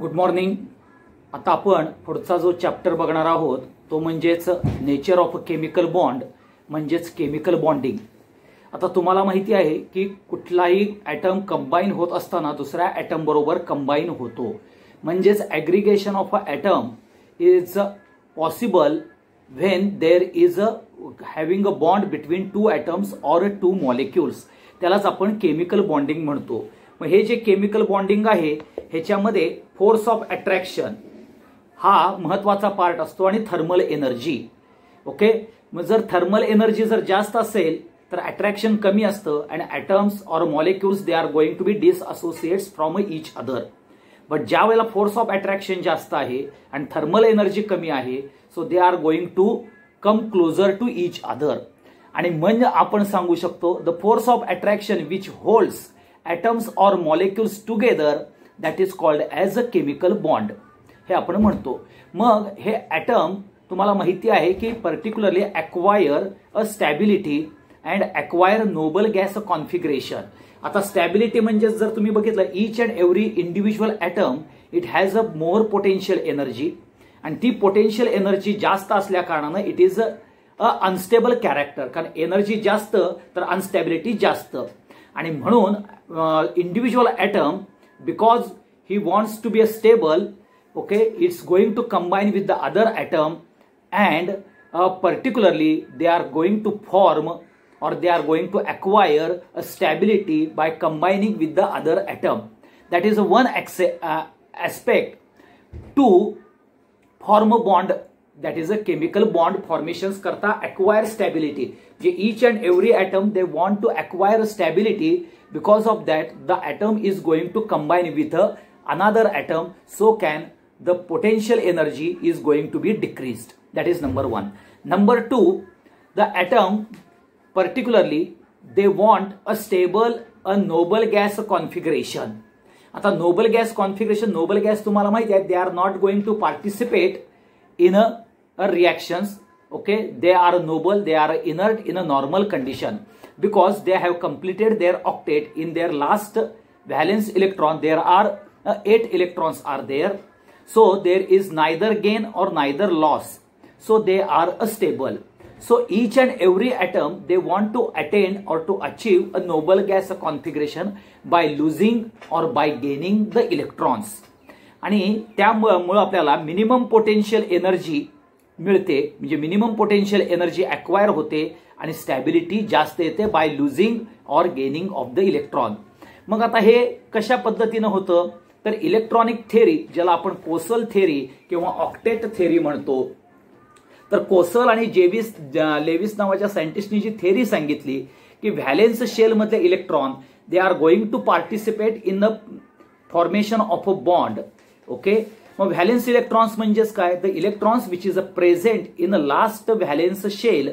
Good morning. आता आपण पुढचा जो चॅप्टर बघणार आहोत तो म्हणजेच नेचर ऑफ केमिकल बॉन्ड म्हणजेच केमिकल बॉन्डिंग। आता तुम्हाला माहिती आहे की कुठलाही ॲटम कंबाईन होत असताना दुसऱ्या ॲटम बरोबर कंबाईन होतो, म्हणजेच aggregation of a atom is possible when there is having a bond between two atoms or two molecules, त्यालाच आपण केमिकल बॉन्डिंग म्हणतो। मग हे जे केमिकल बॉन्डिंग आहे ह्याच्यामध्ये फोर्स ऑफ अट्रॅक्शन हा महत्वाचा पार्ट असतो आणि थर्मल एनर्जी। ओके, मग जर थर्मल एनर्जी जर जास्त असेल तर अट्रॅक्शन कमी असतं आणि atoms or molecules they are going to be disassociates from each other. But ज्या वेळेला फोर्स ऑफ अट्रॅक्शन जास्त आहे आणि थर्मल एनर्जी कमी आहे, so they are going to come closer to each other. आणि म्हणजे आपण सांगू शकतो the force of attraction which holds atoms or molecules together that is called as a chemical bond हे आपण म्हणतो। मग हे ॲटम तुम्हाला माहिती आहे की particularly acquire a stability and acquire noble gas configuration। आता स्टॅबिलिटी म्हणजे जर तुम्ही बघितलं each and every individual atom it has a more potential energy आणि ती potential energy जास्त असल्या कारणाने it is a unstable character, कारण एनर्जी जास्त तर अनस्टॅबिलिटी जास्त। आणि म्हणून individual atom because he wants to be a stable, okay, it's going to combine with the other atom and particularly they are going to form or they are going to acquire a stability by combining with the other atom. That is one aspect to form a bond, that is a chemical bond formations करता acquire stability. जे each and every atom they want to acquire stability, because of that the atom is going to combine with another atom, so can the potential energy is going to be decreased. That is number one. Number two, the atom particularly they want a stable a noble gas configuration. आता noble gas configuration, noble gas तुम्हाला माहिती आहे they are not going to participate in a reactions, okay, they are noble, they are inert in a normal condition because they have completed their octet. In their last valence electron there are 8 electrons are there, so there is neither gain or neither loss, so they are stable. So each and every atom they want to attain or to achieve a noble gas configuration by losing or by gaining the electrons. आणि त्यामुळे आपल्याला minimum potential energy मिळते, म्हणजे minimum potential energy acquire होते आणि stability जास्त येते by losing or gaining of the electron. मग आता हे कशा पद्धतीनं होतं तर इलेक्ट्रॉनिक थेरी, ज्याला आपण कोसल थेरी किंवा ऑक्टेट थेरी म्हणतो, तर कोसल आणि लेविस नावाच्या सायंटिस्टनी जी थेरी सांगितली की व्हॅलेन्स शेल मधले electron they are going to participate in the formation of a bond. Okay, मग व्हॅलेन्स इलेक्ट्रॉन्स म्हणजेच काय, the electrons which is a present in a last valence shell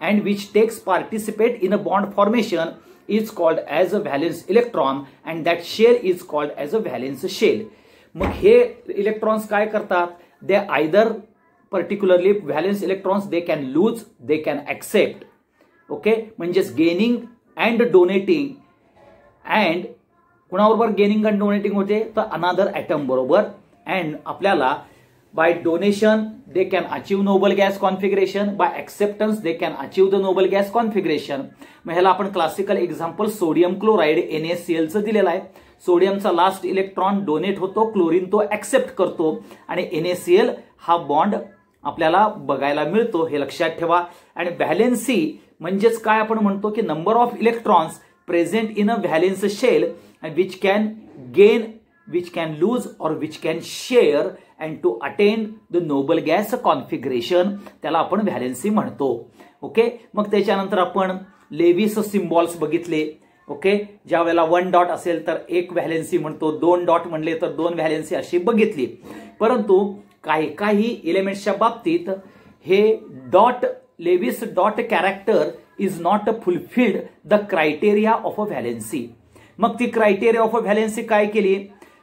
and which takes participate in a bond formation is called as a valence electron and that shell is called as a valence shell. मग हे electrons काय करतात, they either particularly valence electrons they can lose, they can accept, okay, म्हणजेच gaining and donating, and कुणाबरोबर gaining and donating होते तर another atom बरोबर, and आपल्याला by donation they can achieve noble gas configuration, by acceptance they can achieve the noble gas configuration. मग ह्याला आपण classical example sodium chloride NaCl चं दिलेलं आहे। सोडियमचा लास्ट इलेक्ट्रॉन डोनेट होतो, क्लोरीन तो ऍक्सेप्ट करतो आणि NaCl हा बॉन्ड आपल्याला बघायला मिळतो, हे लक्षात ठेवा। आणि व्हॅलेन्सी म्हणजेच काय आपण म्हणतो की number of electrons present in a valence shell which can gain, which can lose or which can share and to attain the noble gas configuration, त्याला आपण व्हॅलेन्सी म्हणतो। ओके, मग त्याच्यानंतर आपण लेविस सिम्बॉल्स बघितले। ओके, ज्या वेळेला 1 डॉट असेल तर 1 व्हॅलेन्सी म्हणतो, 2 डॉट म्हणले तर 2 व्हॅलेन्सी अशी बघितली। परंतु काही इलेमेंट्सच्या बाबतीत हे dot Lewis dot character is not fulfilled the criteria of a valency. मग ती क्रायटेरिया ऑफ अ व्हॅलेन्सी काय केली,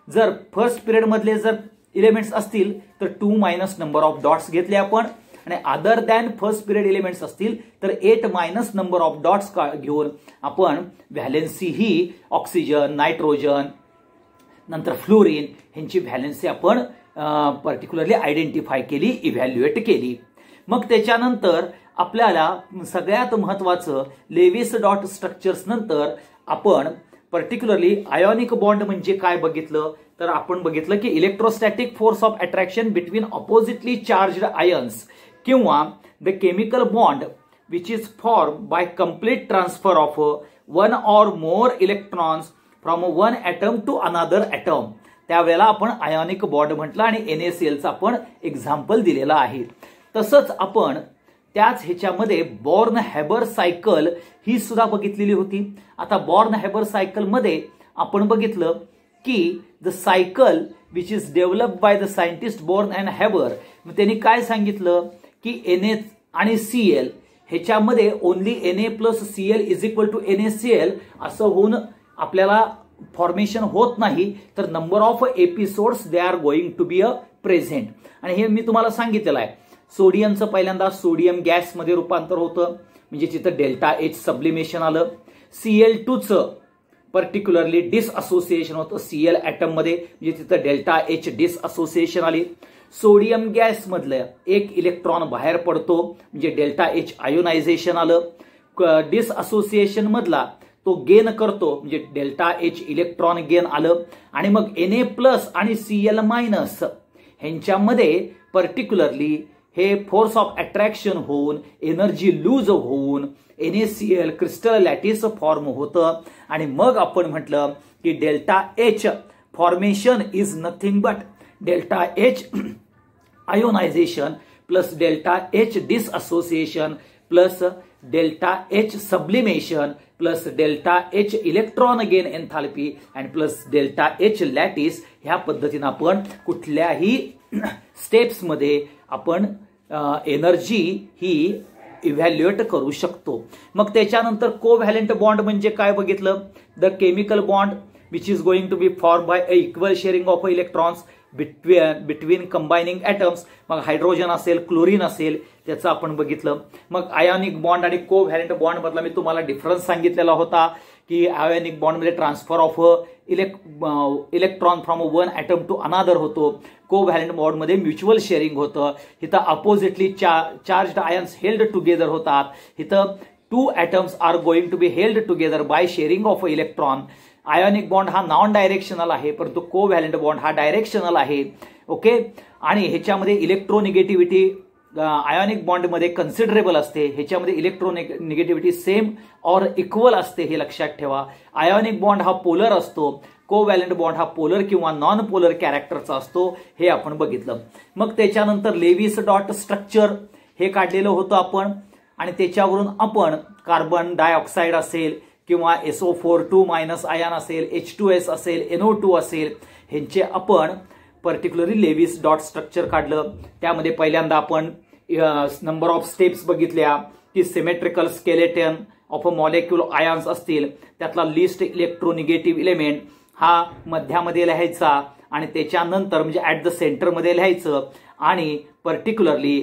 जर फर्स्ट पिरियड मधले जर इलेमेंट्स असतील तर 2- नंबर ऑफ डॉट्स घेतले आपण, आणि other than first period elements असतील तर 8- नंबर ऑफ डॉट्स घेऊन आपण व्हॅलेन्सी ही ऑक्सिजन, नायट्रोजन, नंतर फ्लोरीन ह्यांची व्हॅलेन्सी आपण पर्टिक्युलरली आयडेंटिफाय केली, इव्हॅल्युएट केली. मग त्याच्यानंतर आपल्याला सगळ्यात महत्वाचं लेविस डॉट स्ट्रक्चर्स नंतर आपण पर्टिक्युलरली आयोनिक बॉन्ड म्हणजे काय बघितलं, तर आपण बघितलं की electrostatic force of attraction between oppositely charged ions किंवा the chemical bond which is form by complete transfer of one or more electrons from one atom to another atom. त्यावेळेला आपण आयोनिक बॉन्ड म्हटलं आणि NaClचा आपण एक्झाम्पल दिलेला आहे. तसंच आपण त्याच ह्याच्यामध्ये बॉर्न हॅबर सायकल ही सुद्धा बघितलेली होती. आता बॉर्न हॅबर सायकल मध्ये आपण बघितलं की the cycle which is develop by the scientist Born and Haber. मग त्यांनी काय सांगितलं की Na आणि Cl ह्याच्यामध्ये only Na plus Cl is equal to NaCl असं होऊन आपल्याला फॉर्मेशन होत नाही, तर number of episodes they are going to be a present. आणि हे मी तुम्हाला सांगितलेलं आहे. सोडियमचं पहिल्यांदा सोडियम गॅसमध्ये रूपांतर होतं, म्हणजे तिथं डेल्टा एच सबलिमेशन आलं. Cl2चं पर्टिक्युलरली डिसअसोसिएशन होतं Cl ॲटम मध्ये, म्हणजे तिथं डेल्टा एच डिसअसोसिएशन आली. सोडियम गॅस मधलं एक इलेक्ट्रॉन बाहेर पडतो, म्हणजे डेल्टा एच आयोनायझेशन आलं. डिसअसोसिएशन मधला तो गेन करतो, म्हणजे डेल्टा एच इलेक्ट्रॉन गेन आलं. आणि मग Na प्लस आणि Cl मायनस ह्यांच्यामध्ये पर्टिक्युलरली हे फोर्स ऑफ अट्रॅक्शन होऊन एनर्जी लूज होऊन NaCl क्रिस्टल लॅटिस फॉर्म होतं. आणि मग आपण म्हटलं की delta H formation is nothing but delta H ionization plus delta H dissociation plus delta H sublimation plus delta H electron gain enthalpy and plus delta H lattice. ह्या पद्धतीनं आपण कुठल्याही स्टेप्समध्ये आपण एनर्जी ही इव्हॅल्युएट करू शकतो. मग त्याच्यानंतर कोव्हॅलेंट बॉन्ड म्हणजे काय बघितलं, the chemical bond which is going to be form by a equal sharing of electrons between combining atoms. मग हायड्रोजन असेल, क्लोरीन असेल, त्याचं आपण बघितलं. मग आयोनिक बॉन्ड आणि कोव्हॅलेंट बॉन्ड मधला मी तुम्हाला डिफरन्स सांगितलेला होता की आयोनिक बॉन्ड मध्ये transfer of electron from one atom to another होतो. कोव्हॅलेंट बॉन्ड मध्ये म्युच्युअल शेअरिंग होतं. इथं oppositely charged ions held together होतात. इथं two atoms are going to be held together by sharing of electron. Ionic bond हा non directional आहे, परंतु covalent bond हा डायरेक्शनल आहे. ओके. आणि ह्याच्यामध्ये इलेक्ट्रोनिगेटिव्हिटी आयोनिक बॉन्डमध्ये कन्सिडरेबल असते. ह्याच्यामध्ये इलेक्ट्रोनिगेटिव्हिटी सेम ऑर इक्वल असते, हे लक्षात ठेवा. आयोनिक बॉन्ड हा पोलर असतो, कोव्हॅलेंट बॉन्ड हा पोलर किंवा नॉन पोलर कॅरेक्टरचा असतो, हे आपण बघितलं. मग त्याच्यानंतर लेविस डॉट स्ट्रक्चर हे काढलेलं होतं आपण. आणि त्याच्यावरून आपण कार्बन डायऑक्साईड असेल किंवा SO4 मायनस आयन असेल, H2S असेल, NO2 असेल, ह्यांचे आपण पर्टिक्युलरली लेविस डॉट स्ट्रक्चर काढलं. त्यामध्ये पहिल्यांदा आपण नंबर ऑफ स्टेप्स बघितल्या की symmetrical skeleton of a molecule ions असतील, त्यातला लिस्ट इलेक्ट्रोनिगेटिव्ह इलेमेंट हा मध्यामध्ये लिहायचा आणि त्याच्यानंतर म्हणजे ऍट द सेंटरमध्ये लिहायचं. आणि पर्टिक्युलरली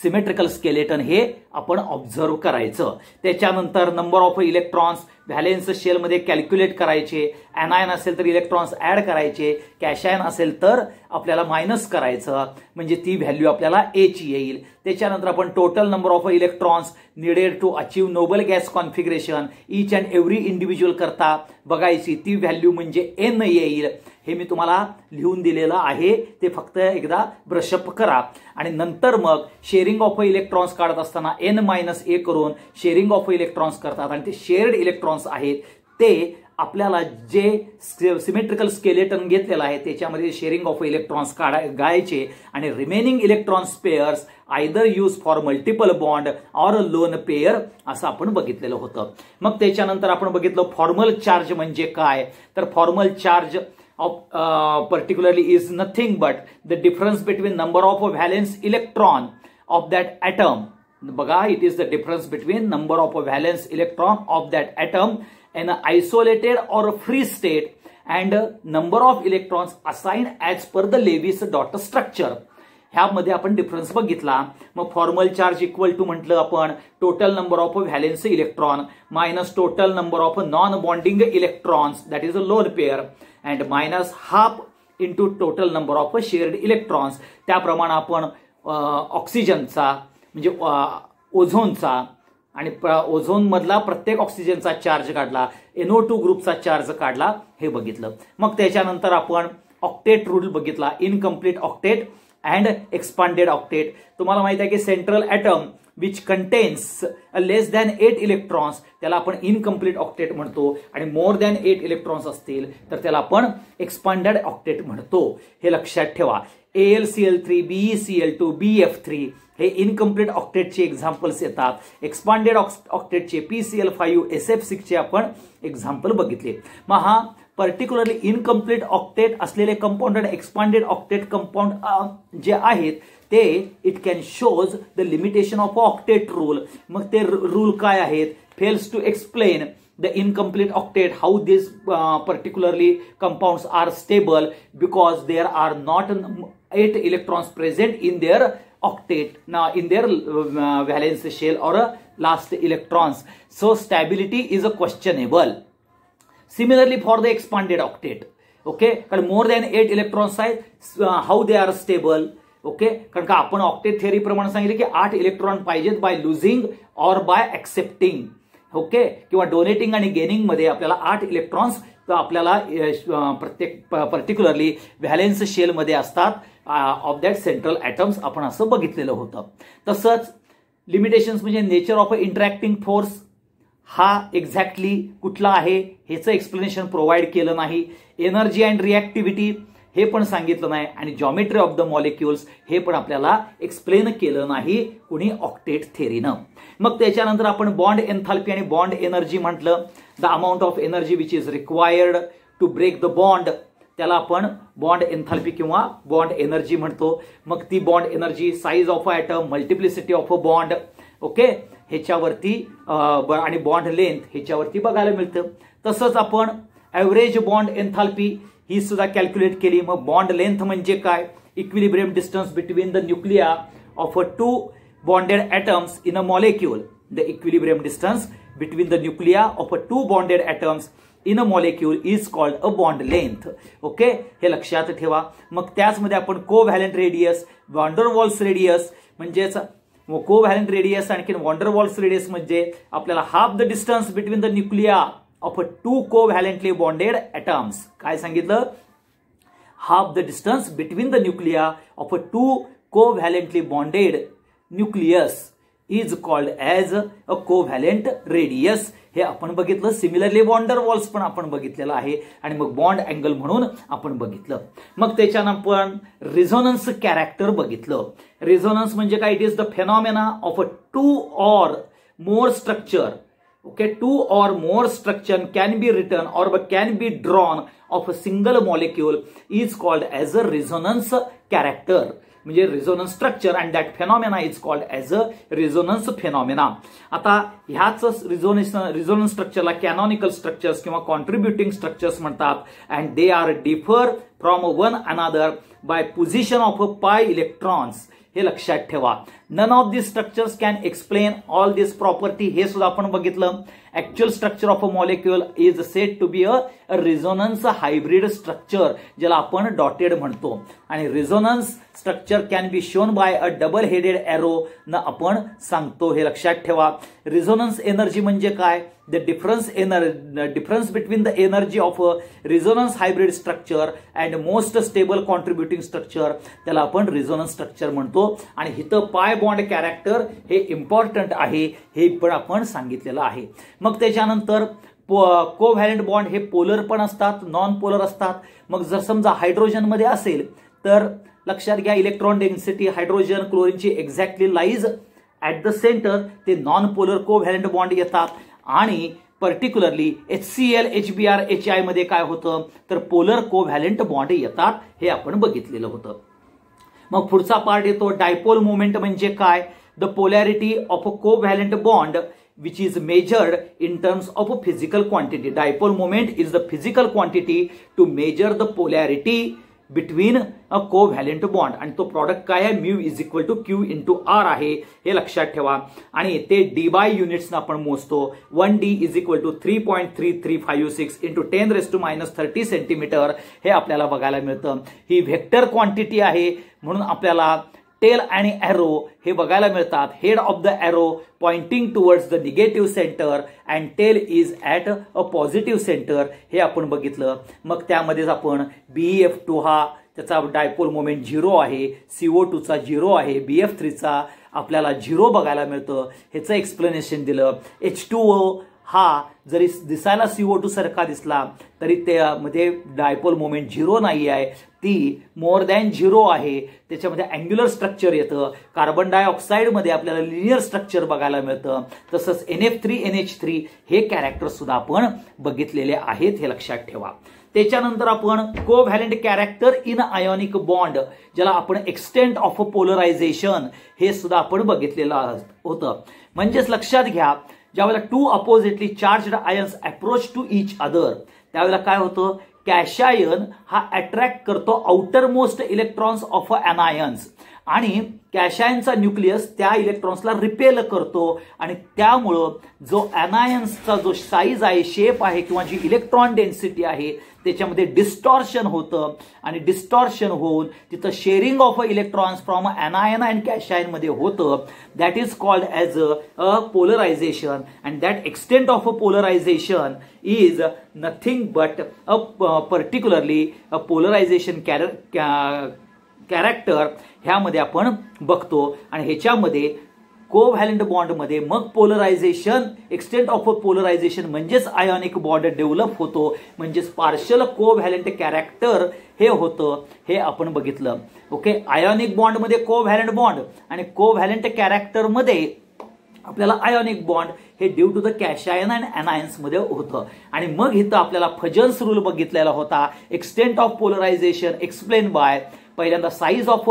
सिमेट्रिकल स्केलेटन हे आपण ऑब्झर्व करायचं. त्याच्यानंतर नंबर ऑफ इलेक्ट्रॉन्स व्हॅलेन्स शेलमध्ये कॅल्क्युलेट करायचे. एनायन असेल तर इलेक्ट्रॉन्स ऍड करायचे, कॅशायन असेल तर आपल्याला मायनस करायचं, म्हणजे ती व्हॅल्यू आपल्याला एची येईल. त्याच्यानंतर आपण total number of electrons needed to achieve noble gas configuration each and every individual करता बघायची, ती व्हॅल्यू म्हणजे N येईल. हे मी तुम्हाला लिहून दिलेलं आहे, ते फक्त एकदा ब्रशअप करा. आणि नंतर मग शेअरिंग ऑफ इलेक्ट्रॉन्स काढत असताना N-A करून शेअरिंग ऑफ इलेक्ट्रॉन्स करतात. आणि ते शेअर्ड इलेक्ट्रॉन्स आहेत ते आपल्याला जे सिमेट्रिकल स्केलेटन घेतलेलं आहे त्याच्यामध्ये शेअरिंग ऑफ इलेक्ट्रॉन्स गाळायचे आणि remaining electrons pairs either use for multiple bond or lone pair असं आपण बघितलेलं होतं. मग त्याच्यानंतर आपण बघितलं फॉर्मल चार्ज म्हणजे काय, तर formal charge particularly is nothing but the difference between number of valence electron of that atom. बघा, it is the difference between number of valence electron of that atom in an isolated or a free state and number of electrons assigned as per the Lewis dot structure. ह्यामध्ये आपण difference बघितला. मग formal charge equal to म्हटलं आपण total number of valence electron minus total number of non bonding electrons that is a lone pair and minus half into total number of shared electrons. त्याप्रमाणे आपण ऑक्सिजनचा म्हणजे ओझोनचा आणि ozone मधला प्रत्येक ऑक्सिजनचा चार्ज काढला, NO2 ग्रुपचा चार्ज काढला, हे बघितलं. मग त्याच्यानंतर आपण ऑक्टेट रूल बघितला, incomplete octet and expanded octet. तुम्हाला माहिती आहे की central atom which contains less than 8 electrons त्याला आपण इनकम्प्लीट ऑक्टेट म्हणतो, आणि मोर दॅन 8 इलेक्ट्रॉन्स असतील तर त्याला आपण एक्सपांडेड ऑक्टेट म्हणतो. हे लक्षात ठेवा. AlCl3, BeCl2, BF3 हे इनकम्प्लीट ऑक्टेटचे एक्झाम्पल्स येतात. एक्सपांडेड ऑक्टेटचे PCl5, SF6 चे आपण एक्झाम्पल बघितले. मग हा पर्टिक्युलरली इनकम्प्लीट ऑक्टेट असलेले कंपाऊंड आणि एक्सपांडेड ऑक्टेट कंपाऊंड जे आहेत ते it can shows the limitation of octet rule. मग ते रूल काय आहेत? Fails to explain the incomplete octet, how these particularly compounds are stable because there are not 8 electrons present in their octet, now in their valence shell or last electrons. So stability is a questionable. Similarly for the expanded octet, okay, कारण more than 8 electrons आहेत, how they are stable. Okay, कारण का आपण octet theory प्रमाणे सांगितले की 8 इलेक्ट्रॉन पाहिजेत by losing or by accepting. Okay, किंवा डोनेटिंग आणि गेनिंग मध्ये आपल्याला 8 इलेक्ट्रॉन्स आपल्याला प्रत्येक पर्टिक्युलरली व्हॅलेन्स शेल मध्ये असतात ऑफ दॅट सेंट्रल ॲटम्स, आपण असं बघितलेलं होतं. तसंच लिमिटेशन्स म्हणजे nature of a interacting force हा एक्झॅक्टली कुठला आहे ह्याचं एक्सप्लेनेशन प्रोव्हाइड केलं नाही. एनर्जी अँड रिॲक्टिव्हिटी हे पण सांगितलं नाही, आणि जॉमेट्री ऑफ द मॉलिक्युल्स हे पण आपल्याला एक्सप्लेन केलं नाही कुणी ऑक्टेट थेअरीनं. मग त्याच्यानंतर आपण बॉन्ड एन्थाल्पी आणि बॉन्ड एनर्जी म्हटलं. The amount of energy which is required to break the bond त्याला आपण बॉन्ड एन्थाल्पी किंवा बॉन्ड एनर्जी म्हणतो. मग ती bond energy size of a atom, multiplicity of a bond, okay, ह्याच्यावरती आणि बॉन्ड लेंथ ह्याच्यावरती बघायला मिळतं. तसंच आपण ॲव्हरेज बॉन्ड एन्थाल्पी ही सुद्धा कॅल्क्युलेट केली. मग बॉन्ड लेंथ म्हणजे काय? Equilibrium distance between the nuclei of a 2 bonded atoms in a molecule. The equilibrium distance between the nuclei of a 2 bonded atoms in a molecule is called a bond length. Okay, हे लक्षात ठेवा. मग त्याचमध्ये आपण covalent radius, van der Waals radius म्हणजेच covalent radius आणखी van der Waals radius म्हणजे आपल्याला half the distance between the nuclei of a 2 covalently bonded atoms. काय सांगितलं? Half the distance between the nuclei of a 2 covalently bonded nucleus is called as a covalent radius. हे आपण बघितलं. Similarly वॉन्डरवॉल्स पण आपण बघितलेलं आहे, आणि मग बॉन्ड अँगल म्हणून आपण बघितलं. मग त्याच्यानं आपण रिझोनन्स कॅरेक्टर बघितलं. रिझोनन्स म्हणजे काय? It is the phenomena of a 2 or more structure. Okay, 2 or more structure can be written or can be drawn of a single molecule is called as a resonance character. म्हणजे resonance structure and that phenomena is called as a resonance phenomena. आता ह्याच resonance structureला canonical structures किंवा contributing structures म्हणतात, and they are differ from one another by position of pi electrons. हे लक्षात ठेवा. None of this structures can explain all this property. हे सुद्धा आपण बघितलं. Actual structure of a molecule is said to be a resonance hybrid structure, ज्याला आपण dotted म्हणतो. आणि resonance structure can be shown by a double headed arrow न आपण सांगतो. हे लक्षात ठेवा. रिझोनन्स एनर्जी म्हणजे काय? The difference between the energy of a resonance hybrid structure and most stable contributing structure त्याला आपण रिझोनन्स स्ट्रक्चर म्हणतो. आणि इथं पाय बॉन्ड कॅरेक्टर हे इम्पॉर्टंट आहे, हे पण आपण सांगितलेलं आहे. मग त्याच्यानंतर कोव्हॅलेंट बॉन्ड हे पोलर पण असतात, नॉन पोलर असतात. मग जर समजा हायड्रोजन मध्ये असेल तर लक्षात घ्या इलेक्ट्रॉन डेन्सिटी हायड्रोजन क्लोरीनची exactly lies at the centre. ते नॉन पोलर कोव्हॅलेंट बॉन्ड येतात. आणि पर्टिक्युलरली HCl, HBr, HI मध्ये काय होतं तर पोलर कोव्हॅलेंट बॉन्ड येतात. हे आपण बघितलेलं होतं. मग पुढचा पार्ट येतो डायपोल मोमेंट म्हणजे काय? The polarity of a covalent bond which is measured in terms of a physical quantity. Dipole moment is the physical quantity to measure the polarity between a covalent bond आणि तो product काय आहे mu is equal to q into r आहे हे लक्षात ठेवा आणि ते डी बाय युनिट्स आपण मोजतो 1D is equal to 3.3356 into 10⁻³ centimetre हे आपल्याला बघायला मिळतं. ही व्हेक्टर क्वांटिटी आहे म्हणून आपल्याला टेल आणि एरो हे बघायला मिळतात. Head of the arrow pointing towards the negative centre and tail is at a positive centre हे आपण बघितलं. मग त्यामध्येच आपण BF2 हा त्याचा डायपोल मोमेंट 0 आहे, CO2चा 0 आहे, BF3चा आपल्याला 0 बघायला मिळतं. ह्याचं एक्सप्लेनेशन दिलं. H2O हा जरी दिसायला CO2 सारखा दिसला तरी त्यामध्ये डायपोल मोमेंट 0 नाही आहे, ती मोर दॅन 0 आहे. त्याच्यामध्ये अँग्युलर स्ट्रक्चर येतं. कार्बन डायऑक्साइड मध्ये आपल्याला लिनियर स्ट्रक्चर बघायला मिळतं. तसंच NF3NH3 हे कॅरेक्टर सुद्धा आपण बघितलेले आहेत हे लक्षात ठेवा. त्याच्यानंतर आपण covalent character in ionic bond ज्याला आपण एक्सटेंट ऑफ पोलरायझेशन हे सुद्धा आपण बघितलेलं होतं. म्हणजेच लक्षात घ्या ज्यावेळेला two oppositely charged ions approach to each other त्यावेळेला काय होतं कॅशायन हा अट्रॅक्ट करतो outer most electrons of anions आणि कॅशायनचा न्यूक्लियस त्या इलेक्ट्रॉन्सला रिपेल करतो आणि त्यामुळं जो अनायन्सचा जो साईज आहे शेप आहे किंवा जी इलेक्ट्रॉन डेन्सिटी आहे त्याच्यामध्ये डिस्टॉर्शन होतं आणि डिस्टॉर्शन होऊन तिथं sharing of electrons from anion and cation मध्ये होतं. That is called as a polarization and that extent of polarisation is nothing but a particularly a polarization character ह्यामध्ये आपण बघतो. आणि ह्याच्यामध्ये कोव्हॅलेंट बॉन्ड मध्ये मग पोलरायझेशन एक्सटेंट ऑफ पोलरायझेशन म्हणजेच आयोनिक बॉन्ड डेव्हलप होतो. म्हणजेच पार्शल कोव्हॅलेंट कॅरेक्टर हे होतं हे आपण बघितलं. ओके आयोनिक बॉन्ड मध्ये कोव्हॅलेंट बॉन्ड आणि कोव्हॅलेंट कॅरेक्टर मध्ये आपल्याला आयोनिक बॉन्ड हे due to the cation and anions मध्ये होतं. आणि मग इथं आपल्याला फजन्स रूल बघितलेला होता. Extent of polarisation explain by पहिल्यांदा साईज ऑफ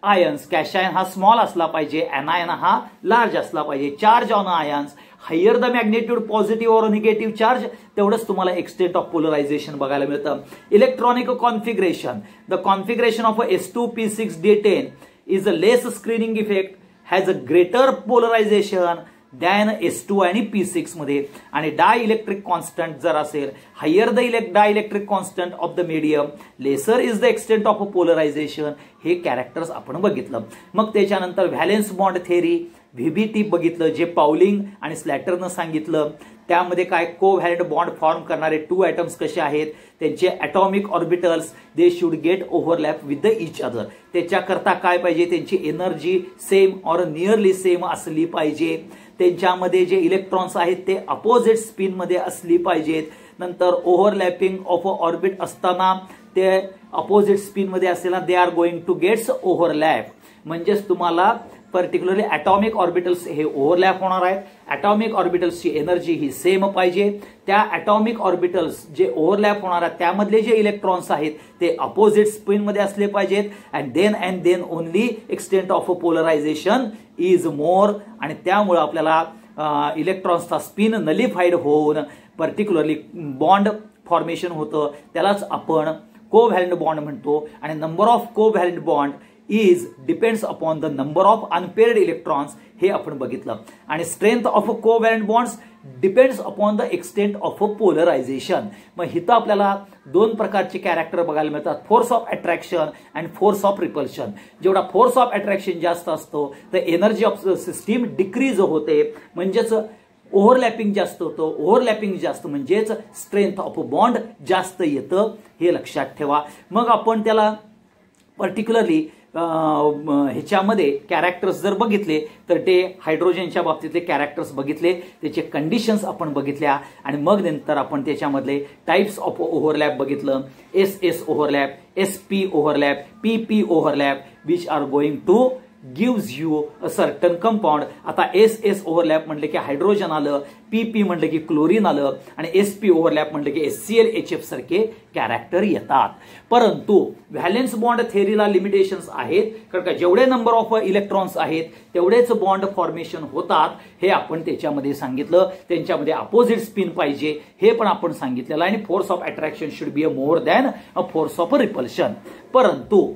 आयन्स कॅशायन हा स्मॉल असला पाहिजे, अनायन हा लार्ज असला पाहिजे. Charge on ions higher the magnitude positive और निगेटिव्ह चार्ज तेवढंच तुम्हाला एक्सटेंट ऑफ पोलरायझेशन बघायला मिळतं. Electronic configuration the configuration of S2P6D10 is a less screening effect has a greater polarisation than S2 आणि P6 मध्ये. आणि डायइलेक्ट्रिक कॉन्स्टंट जर असेल higher the dielectric constant of the medium lesser is the extent of polarisation हे characters आपण बघितलं. मग त्याच्यानंतर व्हॅलेन्स बॉन्ड थेअरी VBT बघितलं जे पाउलिंग आणि स्लॅटरनं सांगितलं. त्यामध्ये काय कोव्हॅलेंट बॉन्ड फॉर्म करणारे 2 ॲटम्स कसे आहेत त्यांचे atomic orbitals they should get overlap with the each other. त्याच्याकरता काय पाहिजे त्यांची energy same or nearly same असली पाहिजे. त्यांच्यामध्ये जे इलेक्ट्रॉन्स आहेत ते अपोजिट स्पिन मध्ये असली पाहिजेत. नंतर ओव्हरलॅपिंग ऑफ ऑर्बिट असताना ते अपोजिट स्पिन मध्ये असलेला they are going to gets overlap. म्हणजेच तुम्हाला पर्टिक्युलरली ॲटॉमिक ऑर्बिटल्स हे ओव्हरलॅप होणार आहेत. ॲटॉमिक ऑर्बिटल्सची एनर्जी ही सेम पाहिजे. त्या ॲटॉमिक ऑर्बिटल्स जे ओव्हरलॅप होणार आहेत त्यामधले जे इलेक्ट्रॉन्स आहेत ते अपोजिट स्पिन मध्ये असले पाहिजेत. And then only extent of polarisation is more. आणि त्यामुळे आपल्याला इलेक्ट्रॉन्सचा स्पिन नलिफाईड होऊन पर्टिक्युलरली बॉन्ड फॉर्मेशन होतं. त्यालाच आपण कोव्हॅलेंट बॉन्ड म्हणतो. आणि number of covalent bond is depends upon the number of unpaired electrons हे आपण बघितलं. आणि strength of covalent bonds depends upon the extent of polarisation. मग इथं आपल्याला 2 प्रकारचे कॅरेक्टर बघायला मिळतात force of attraction and force of repulsion. जेवढा फोर्स ऑफ अट्रॅक्शन जास्त असतो तर एनर्जी ऑफ सिस्टीम डिक्रीज होते म्हणजेच ओव्हरलॅपिंग जास्त होतं. ओव्हरलॅपिंग जास्त म्हणजेच स्ट्रेंथ ऑफ बॉन्ड जास्त येतं हे लक्षात ठेवा. मग आपण त्याला पर्टिक्युलरली ह्याच्यामध्ये कॅरेक्टर्स जर बघितले तर ते हायड्रोजनच्या बाबतीतले कॅरेक्टर्स बघितले त्याचे कंडिशन्स आपण बघितल्या आणि मग नंतर आपण त्याच्यामधले टाइप्स ऑफ ओव्हरलॅप बघितलं. SS overlap, SP overlap, PP overlap which are going two gives you a certain compound. आता एस ओव्हरलॅप म्हटलं की हायड्रोजन आलं, PP म्हटलं की क्लोरीन आलं आणि SP ओव्हरलॅप म्हटलं की HCl सारखे कॅरेक्टर येतात. परंतु व्हॅलेन्स बॉन्ड थेअरीला लिमिटेशन्स आहेत, कारण का जेवढे नंबर ऑफ इलेक्ट्रॉन्स आहेत तेवढेच बॉन्ड फॉर्मेशन होतात हे आपण त्याच्यामध्ये सांगितलं. त्यांच्यामध्ये अपोजिट स्पिन पाहिजे हे पण आपण सांगितलेलं आहे आणि force of attraction should be a more than a force of repulsion. परंतु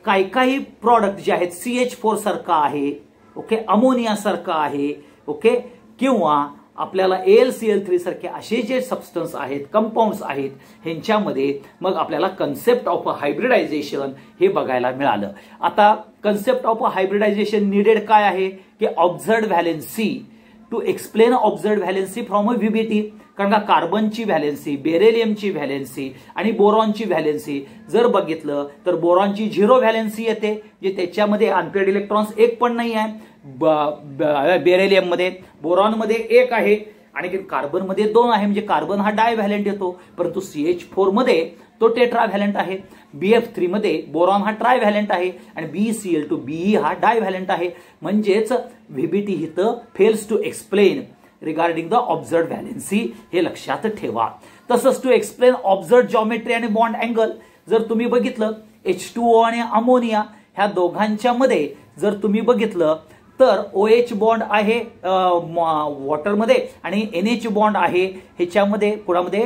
काही प्रॉडक्ट जे आहेत CH4 सारखा आहे, ओके, अमोनिया सारखा आहे, ओके, किंवा आपल्याला AlCl3 सारखे असे जे सबस्टन्स आहेत, कंपाऊंड्स आहेत, ह्यांच्यामध्ये मग आपल्याला कन्सेप्ट ऑफ हायब्रिडायझेशन हे बघायला मिळालं. आता कन्सेप्ट ऑफ हायब्रिडायझेशन निडेड काय आहे की observed valency to explain observed valency from a VBT. कारण का कार्बनची व्हॅलेन्सी, बेरेलियमची व्हॅलेन्सी आणि बोरॉनची व्हॅलेन्सी जर बघितलं तर बोरॉनची 0 व्हॅलेन्सी येते, जे त्याच्यामध्ये अनपेअर्ड इलेक्ट्रॉन्स एक पण नाही आहे. बेरेलियम मध्ये, बोरॉन मध्ये 1 आहे आणि कार्बन मध्ये 2 आहे, म्हणजे कार्बन हा डायव्हॅलेंट येतो. परंतु CH4 मध्ये तो टेट्राव्हॅलेंट आहे. BF3 मध्ये बोरॉन हा ट्रायव्हॅलेंट आहे आणि BeCl2Be हा डायव्हॅलेंट आहे. म्हणजेच VBT इथं fails to explain regarding the observed valency, हे लक्षात ठेवा. तसंच टू एक्सप्लेन ऑब्झर्व्ड जॉमेट्री आणि बॉन्ड अँगल जर तुम्ही बघितलं H2O आणि अमोनिया ह्या दोघांच्या मध्ये जर तुम्ही बघितलं तर OH बॉन्ड आहे वॉटरमध्ये आणि NH बॉन्ड आहे ह्याच्यामध्ये कुणामध्ये,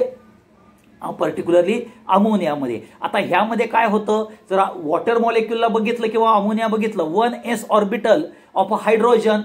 पर्टिक्युलरली अमोनियामध्ये. आता ह्यामध्ये काय होतं, जर वॉटर मॉलिक्युलला बघितलं किंवा अमोनिया बघितलं, 1s ऑर्बिटल ऑफ हायड्रोजन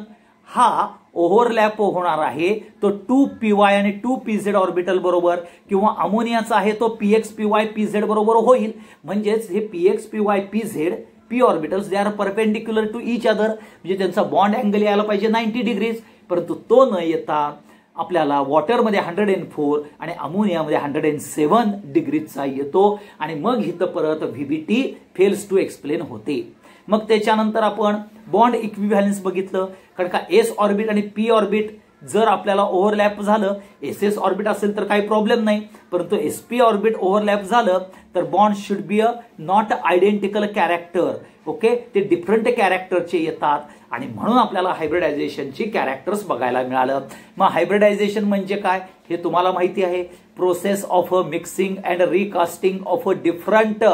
हा ओव्हरलॅप होणार आहे तो 2py आणि 2pz ऑर्बिटल बरोबर, किंवा अमोनियाचा आहे तो px py pz बरोबर होईल. म्हणजेच हे px py pz p orbitals they are perpendicular to each other, म्हणजे त्यांचा बॉन्ड अँगल यायला पाहिजे 90 डिग्रीज. परंतु तो न येता आपल्याला वॉटरमध्ये 104 आणि अमोनियामध्ये 107 डिग्रीजचा येतो आणि मग इथं परत VBT फेल्स टू एक्सप्लेन होते. मग त्याच्यानंतर आपण बॉन्ड इक्विव्हॅलन्स बघितलं, कारण का S ऑर्बिट आणि P ऑर्बिट जर आपल्याला ओव्हरलॅप झालं, SS ऑर्बिट असेल तर काही प्रॉब्लेम नाही, परंतु SP ऑर्बिट ओव्हरलॅप झालं तर bond should be a not identical character, okay, ते डिफरंट कॅरेक्टरचे येतात आणि म्हणून आपल्याला हायब्रिडायझेशनची कॅरेक्टर्स बघायला मिळालं. मग हायब्रिडायझेशन म्हणजे काय हे तुम्हाला माहिती आहे, process of mixing and recasting of different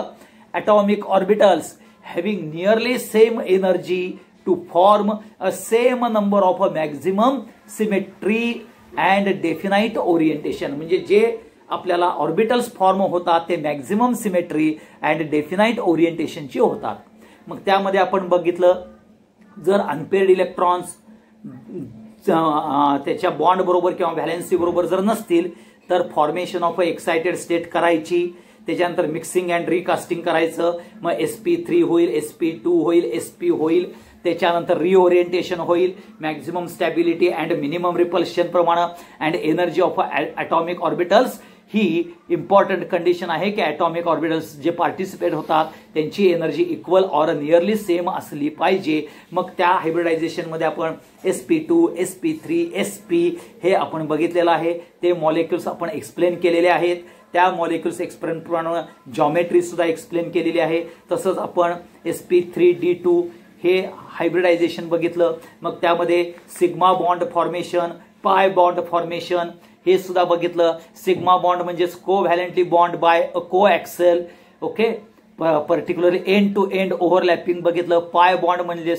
atomic orbitals having nearly same energy to form a same number of a maximum symmetry and definite orientation. म्हणजे जे आपल्याला ऑर्बिटल्स फॉर्म होतात ते मॅक्झिमम सिमेट्री अँड डेफिनाइट ओरिएंटेशनची होतात. मग त्यामध्ये आपण बघितलं जर अनपेअर्ड इलेक्ट्रॉन्स त्याच्या बॉन्ड बरोबर किंवा व्हॅलेन्सी बरोबर जर नसतील तर formation of a excited state करायची, त्याच्यानंतर मिक्सिंग अँड रिकास्टिंग करायचं, मग sp3 होईल, sp2 होईल, sp होईल, त्याच्यानंतर रिओरिएंटेशन होईल, maximum stability and minimum repulsion प्रमाणे and energy of atomic orbitals ही इम्पॉर्टंट कंडिशन आहे की ॲटॉमिक ऑर्बिटल्स जे पार्टिसिपेट होतात त्यांची energy equal or nearly same असली पाहिजे. मग त्या हायब्रिडायझेशनमध्ये आपण sp2, sp3, sp हे आपण बघितलेलं आहे, ते मॉलिक्युल्स आपण एक्सप्लेन केलेले आहेत. त्या मॉलिक्युल्स एक्सप्लेन प्रमाणे जॉमेट्री सुद्धा एक्सप्लेन केलेली आहे. तसंच आपण sp3d2 हे हायब्रिडायझेशन बघितलं. मग त्यामध्ये sigma bond formation, pi bond formation हे सुद्धा बघितलं. सिग्मा बॉन्ड म्हणजे covalently bond by a coaxial, okay, particularly end to end overlapping बघितलं. पाय बॉन्ड म्हणजे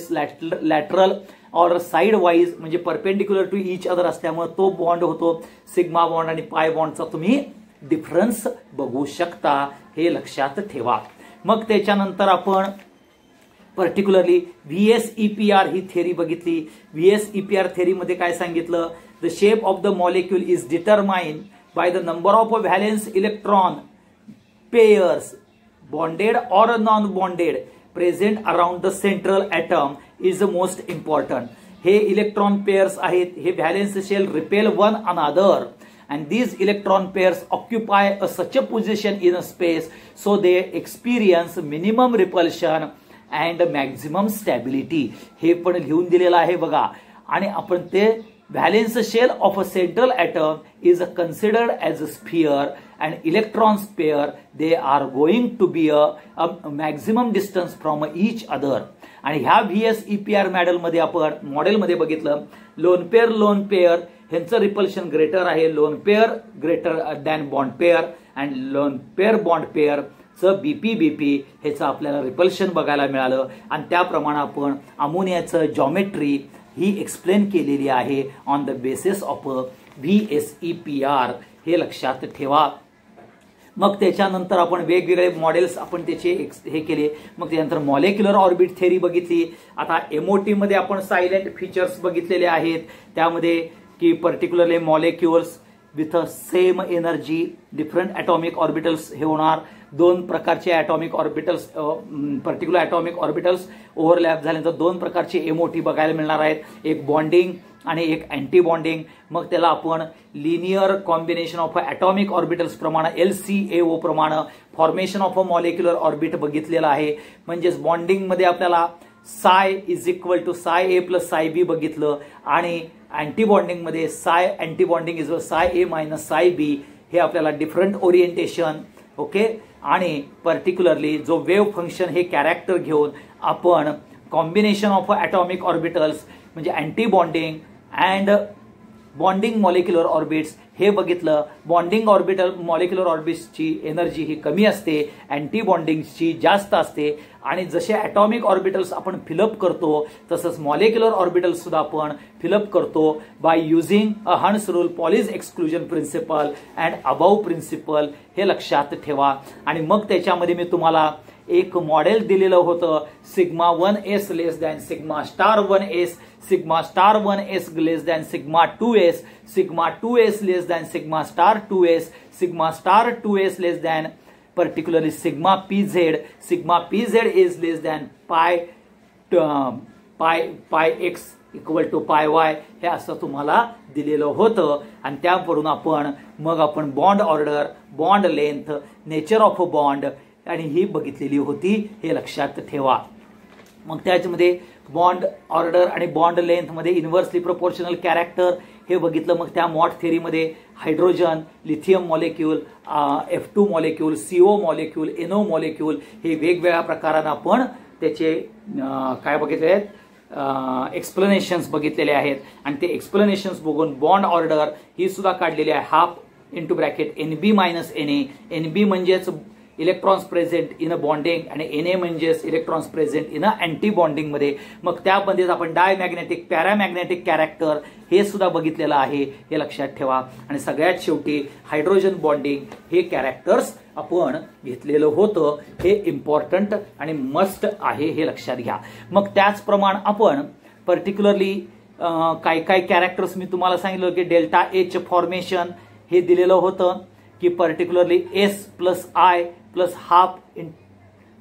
लॅटरल ऑर साइड वाईज म्हणजे परपेंडिक्युलर टू इच अदर असल्यामुळे तो बॉन्ड होतो. सिग्मा बॉन्ड आणि पाय बॉन्डचा तुम्ही डिफरन्स बघू शकता, हे लक्षात ठेवा. मग त्याच्यानंतर आपण पर्टिक्युलरली VSEPR ही थेरी बघितली. VSEPR थेरीमध्ये काय सांगितलं, the shape of the molecule is determined by the number of valence electron pairs bonded or non bonded present around the central atom is the most important. हे electron pairs आहेत, हे valence shell repel one another and these electron pairs occupy such a position in a space so they experience minimum repulsion and maximum stability. हे पण लिहून दिलेलं आहे बघा. आणि आपण ते valence shell of a central atom is considered as a sphere and electrons pair, they are going to be a maximum distance from each other. आणि ह्या VS-EPR मॉडेलमध्ये बघितलं लोन पेअर ह्यांचं रिपल्शन ग्रेटर आहे, lone pair greater than bond pair, and lone pair bond pair BP ह्याचं आपल्याला repulsion बघायला मिळालं. आणि त्याप्रमाणे आपण अमोनियाचं जॉमेट्री ही एक्सप्लेन केलेली आहे on the basis of VS-EPR, हे लक्षात ठेवा. मग त्याच्यानंतर आपण वेगवेगळे मॉडेल्स आपण त्याचे हे केले. मग त्यानंतर मॉलिक्युलर ऑर्बिट थेअरी बघितली. आता MOT मध्ये आपण सायलेंट फीचर्स बघितलेले आहेत, त्यामध्ये की particularly molecules with same energy different atomic orbitals हे होणार. दोन प्रकारचे atomic orbitals particular atomic orbitals overlap झाल्यानंतर दोन प्रकारचे MOT बघायला मिळणार आहेत, एक बॉन्डिंग आणि एक अँटी बॉन्डिंग. मग त्याला आपण linear combination of atomic orbitals प्रमाणे LCAO प्रमाणे formation of a molecular orbit बघितलेलं आहे. म्हणजेच बॉन्डिंगमध्ये आपल्याला साय इज इक्वल टू साय ए प्लस साय बी बघितलं, आणि अँटी बॉन्डिंगमध्ये साय अँटी बॉन्डिंग इज साय ए मायनस साय बी, हे आपल्याला डिफरंट ओरिएंटेशन. ओके. आणि पर्टिक्युलरली जो वेव्ह फंक्शन हे कॅरेक्टर घेऊन आपण कॉम्बिनेशन ऑफ ॲटॉमिक ऑर्बिटल्स म्हणजे anti bonding and bonding molecular orbits हे बघितलं. बॉन्डिंग मॉलिक्युलर ऑर्बिट्सची एनर्जी ही कमी असते, अँटी बॉन्डिंगची जास्त असते. आणि जसे ॲटॉमिक ऑर्बिटल्स आपण फिलअप करतो तसंच मॉलिक्युलर ऑर्बिटल्स सुद्धा आपण फिलअप करतो by using a Hund's rule, Pauli's exclusion principle and Aufbau principle, हे लक्षात ठेवा. आणि मग त्याच्यामध्ये मी तुम्हाला एक मॉडेल दिलेलं होतं, sigma 1s less than sigma star 1s, sigma star 1s less than sigma 2s, sigma 2s less than sigma star 2s, sigma star 2s less than particularly sigma PZ, sigma PZ is less than पाय x equal to पाय y, हे असं तुम्हाला दिलेलं होतं. आणि त्यावरून आपण bond order, bond length, nature of a bond आणि ही बघितलेली होती, हे लक्षात ठेवा. मग त्याच्यामध्ये बॉन्ड ऑर्डर आणि बॉन्ड लेंथ मध्ये इन्व्हर्सली प्रोपोर्शनल कॅरेक्टर हे बघितलं. मग त्या मॉड थेअरीमध्ये hydrogen, lithium molecule, F2 molecule, CO molecule, NO molecule हे वेगवेगळ्या प्रकारानं आपण त्याचे काय बघितले आहेत, एक्सप्लेनेशन्स बघितलेले आहेत. आणि ते एक्सप्लेनेशन्स बघून बॉन्ड ऑर्डर ही सुद्धा काढलेली आहे, half into bracket NB minus NA. NB म्हणजेच electrons present in a bonding आणि NA म्हणजेच electrons present in a anti bonding मध्ये. मग त्यामध्येच आपण डायमॅग्नेटिक, पॅरामॅग्नेटिक कॅरेक्टर हे सुद्धा बघितलेलं आहे, हे लक्षात ठेवा. आणि सगळ्यात शेवटी हायड्रोजन बॉन्डिंग हे कॅरेक्टर्स आपण घेतलेलं होतं, हे इम्पॉर्टंट आणि मस्ट आहे, हे लक्षात घ्या. मग त्याचप्रमाणे आपण पर्टिक्युलरली काय काय कॅरेक्टर्स मी तुम्हाला सांगितलं की डेल्टा H फॉर्मेशन हे दिलेलं होतं की particularly S plus I plus half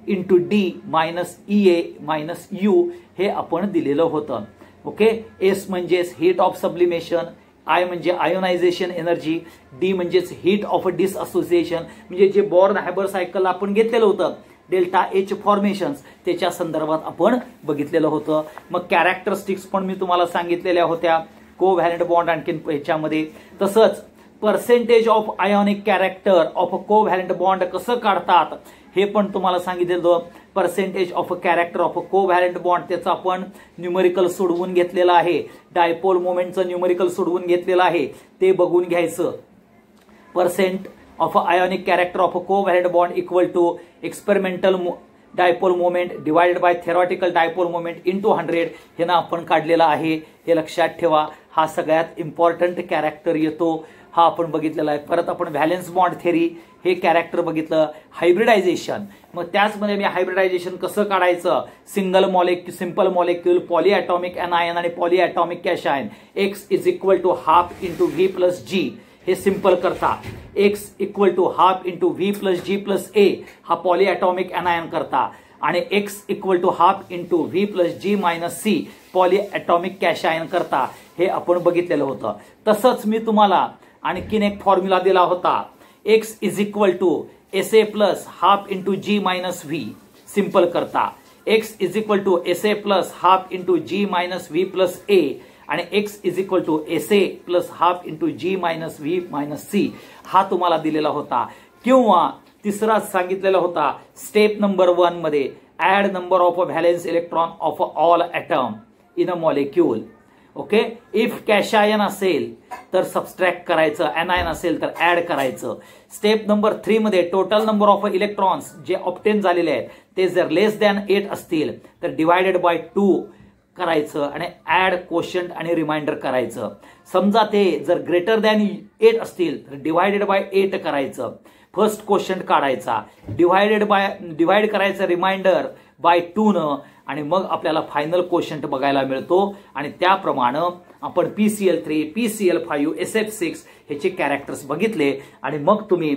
into D minus EA minus U हे आपण दिलेलं होतं. ओके. S म्हणजेच हीट ऑफ सब्लिमेशन, I म्हणजे आयोनायझेशन एनर्जी, D म्हणजेच हीट ऑफ डिसअसोसिएशन, म्हणजे जे बॉर्न-हायबर सायकल आपण घेतलेलं होतं डेल्टा H फॉर्मेशन्स त्याच्या संदर्भात आपण बघितलेलं होतं. मग कॅरेक्टरिस्टिक्स पण मी तुम्हाला सांगितलेल्या होत्या, कोव्हॅलेंट बॉन्ड आणखीन ह्याच्यामध्ये. तसंच percentage of ionic character of covalent bond कसं काढतात हे पण तुम्हाला सांगितलं. Percentage of character of covalent bond त्याचं आपण न्यूमेरिकल सोडवून घेतलेलं आहे, डायपोल मोमेंटचं न्यूमेरिकल सोडवून घेतलेलं आहे, ते बघून घ्यायचं. Percent of ionic character of covalent bond equal to experimental dipole moment divided by theoretical dipole moment into 100 हे ना आपण काढलेला आहे, हे लक्षात ठेवा. हा सगळ्यात इम्पॉर्टंट कॅरेक्टर येतो, हा आपण बघितलेला आहे. परत आपण व्हॅलेन्स बॉन्ड थेअरी हे कॅरेक्टर बघितलं. हायब्रिडायझेशन, मग त्याचमध्ये मी हायब्रिडायझेशन कसं काढायचं, simple molecule, poly atomic anion आणि poly atomic cation. X is equal to half into V plus G हे सिंपल करता. X equal to half into V plus G plus A हा पॉली ॲटॉमिक एनायन करता. आणि X equal to half into V plus G minus C poly atomic cation करता, हे आपण बघितलेलं होतं. तसंच मी तुम्हाला आणखीन एक फॉर्म्युला दिला होता, X is equal to SA plus half into G minus V simple करता. X is equal to SA plus half into G minus V plus A आणि x is equal to SA plus half into G minus V minus C हा तुम्हाला दिलेला होता. किंवा तिसरा सांगितलेला होता स्टेप नंबर 1 मध्ये add number of valence electron of all atom in a molecule. Okay, if cation असेल तर सबस्ट्रॅक्ट करायचं, एनायन असेल तर ऍड करायचं. स्टेप नंबर 3 मध्ये टोटल नंबर ऑफ इलेक्ट्रॉन्स जे ऑब्टेन झालेले आहेत ते जर लेस दॅन 8 असतील तर डिवायडेड बाय 2 करायचं आणि ऍड क्वोशंट आणि रिमाइंडर करायचं. समजा ते जर ग्रेटर दॅन 8 असतील तर डिवायडेड बाय 8 करायचं, फर्स्ट क्वोशंट काढायचा, डिवाइड करायचं रिमाइंडर बाय 2 न, आणि मग आपल्याला फायनल क्वोशंट बघायला मिळतो. आणि त्याप्रमाणे आपण PCl3, PCl5, SF6 ह्याचे कॅरेक्टर्स बघितले. आणि मग तुम्ही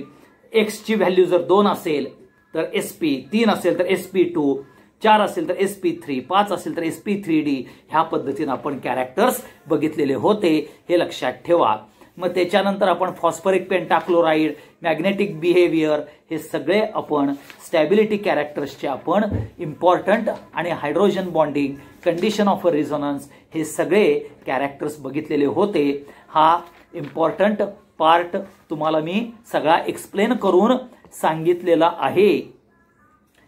x ची व्हॅल्यू जर 2 असेल तर SP, 3 असेल तर SP2, 4 असेल तर SP3, 5 असेल तर SP3D ह्या पद्धतीने आपण कॅरेक्टर्स बघितलेले होते, हे लक्षात ठेवा. मग त्याच्यानंतर आपण फॉस्फरिक पेंटाक्लोराइड, मॅग्नेटिक बिहेवियर हे सगळे आपण स्टॅबिलिटी कॅरेक्टर्सचे आपण इम्पॉर्टंट आणि hydrogen bonding, condition of resonance हे सगळे कॅरेक्टर्स बघितलेले होते. हा इम्पॉर्टंट पार्ट तुम्हाला मी सगळा एक्सप्लेन करून सांगितलेला आहे,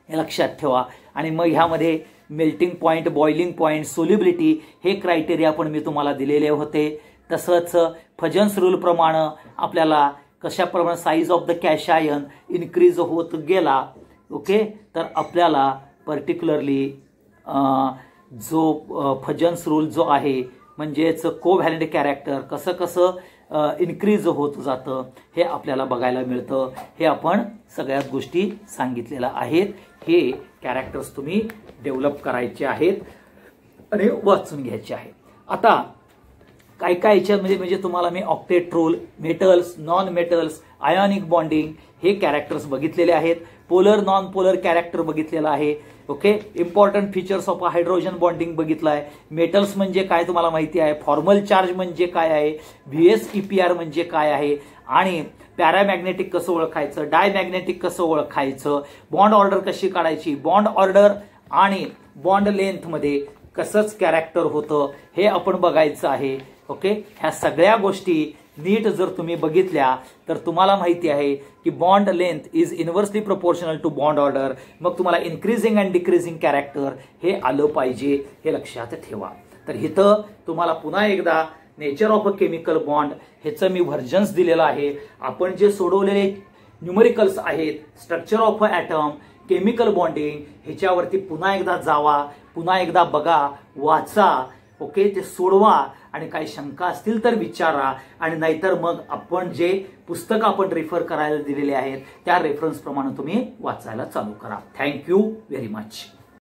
हे लक्षात ठेवा. आणि मग ह्यामध्ये melting point, boiling point, solubility हे क्रायटेरिया पण मी तुम्हाला दिलेले होते. तसंच फजन्स रूल प्रमाणे आपल्याला कशाप्रमाणे साईज ऑफ द कॅशायन इन्क्रीज होत गेला. ओके, तर आपल्याला पर्टिक्युलरली जो फजन्स रूल जो आहे म्हणजेच कोव्हॅलेंट कॅरेक्टर कसं कसं इन्क्रीज होत जातं हे आपल्याला बघायला मिळतं. हे आपण सगळ्याच गोष्टी सांगितलेल्या आहेत. हे कॅरेक्टर्स तुम्ही डेव्हलप करायचे आहेत आणि वाचून घ्यायचे आहेत. आता काय काय याच्यामध्ये म्हणजे तुम्हाला मी octet rule, metals, non metals, ionic bonding हे कॅरेक्टर्स बघितलेले आहेत. पोलर नॉन पोलर कॅरेक्टर बघितलेला आहे. Okay, important features of hydrogen bonding बघितलाय. मेटल्स म्हणजे काय तुम्हाला माहिती आहे, फॉर्मल चार्ज म्हणजे काय आहे, VSEPR म्हणजे काय आहे, आणि पॅरामॅग्नेटिक कसं ओळखायचं, डायमॅग्नेटिक कसं ओळखायचं, बॉन्ड ऑर्डर कशी काढायची, बॉन्ड ऑर्डर आणि बॉन्ड लेंथ मध्ये कसंच कॅरेक्टर होतं हे आपण बघायचं आहे. ओके, ह्या सगळ्या गोष्टी नीट जर तुम्ही बघितल्या तर तुम्हाला माहिती आहे की bond length is inversely proportional to bond order. मग तुम्हाला इन्क्रीजिंग अँड डिक्रीजिंग कॅरेक्टर हे आलं पाहिजे, हे लक्षात ठेवा. तर इथं तुम्हाला पुन्हा एकदा nature of a chemical bond ह्याचं मी व्हर्जन्स दिलेलं आहे. आपण जे सोडवलेले न्यूमेरिकल्स आहेत, structure of a atom, chemical bonding, ह्याच्यावरती पुन्हा एकदा जावा, पुन्हा एकदा बघा, वाचा. ओके, ते सोडवा आणि काही शंका असतील तर विचारा. आणि नाहीतर मग आपण जे पुस्तक आपण रेफर करायला दिलेले आहेत त्या रेफरन्स प्रमाणे तुम्ही वाचायला चालू करा. Thank you very much.